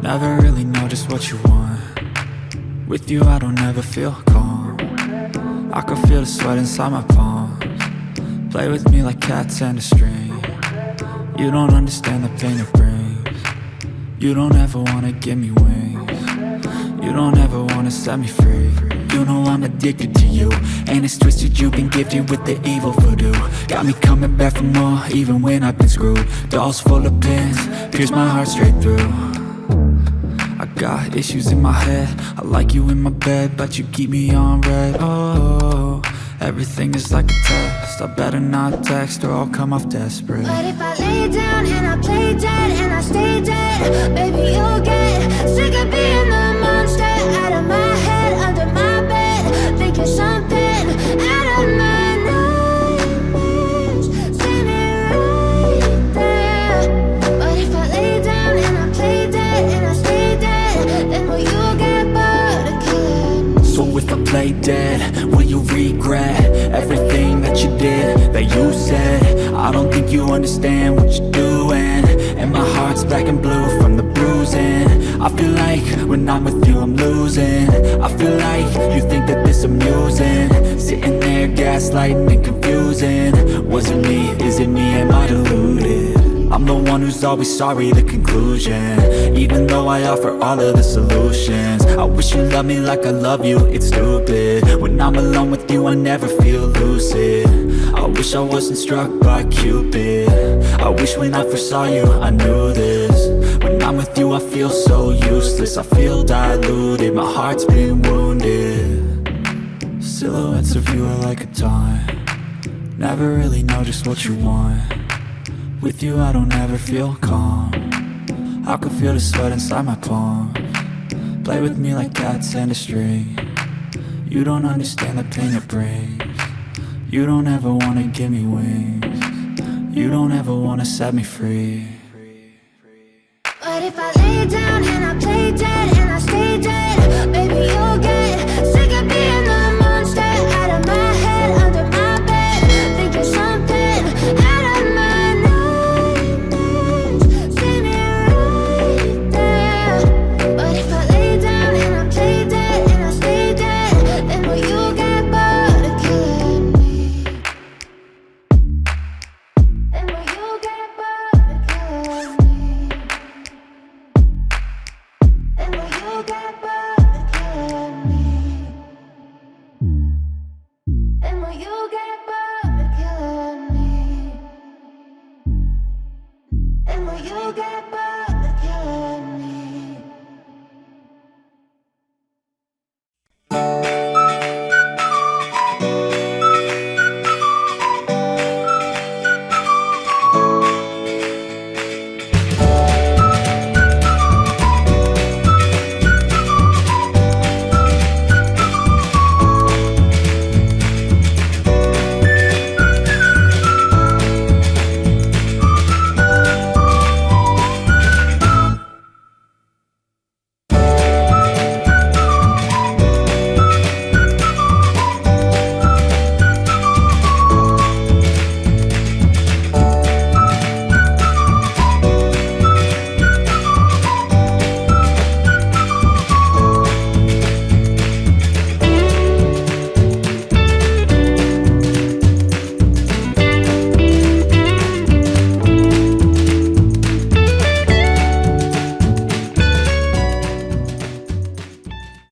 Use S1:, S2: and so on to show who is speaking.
S1: Never really know just what you want. With you I don't ever feel calm. I can feel the sweat inside my palms. Play with me like cats and a string. You don't understand the pain it brings. You don't ever wanna give me wings. You don't ever wanna set me free. You know I'm addicted to you, and it's twisted, you've been gifted with the evil voodoo. Got me coming back for more, even when I've been screwed. Dolls full of pins, pierce my heart straight through. I got issues in my head, I like you in my bed, but you keep me on red. Oh, everything is like a test, I better not text or I'll come off desperate.
S2: But if I lay down and I play dead and I stay dead, baby you'll get sick of being the monster out of my head, under my bed, thinking something out of my nightmares, standing right there. But if I lay down and I play dead and I stay dead, then will you get bored of killing?
S1: So if I play dead, will you regret everything that you did, that you said? I don't think you understand what you're doing, and my heart's black and blue from the bruising. I feel like when I'm with you I'm losing. I feel like you think that this amusing, sitting there gaslighting and confusing. Was it me? Is it me? Am I deluded? I'm the one who's always sorry, the conclusion, even though I offer all of the solutions. I wish you loved me like I love you, it's stupid. When I'm alone with you I never feel lucid. I wish I wasn't struck by Cupid. I wish when I first saw you I knew this. When I'm with you I feel so useless, I feel diluted, my heart's been wounded. Silhouettes of you are like a taunt. Never really know just what you want. With you I don't ever feel calm. I can feel the sweat inside my palms. Play with me like cats and a string. You don't understand the pain it brings. You don't ever wanna give me wings. You don't ever wanna set me free.
S2: But if I lay down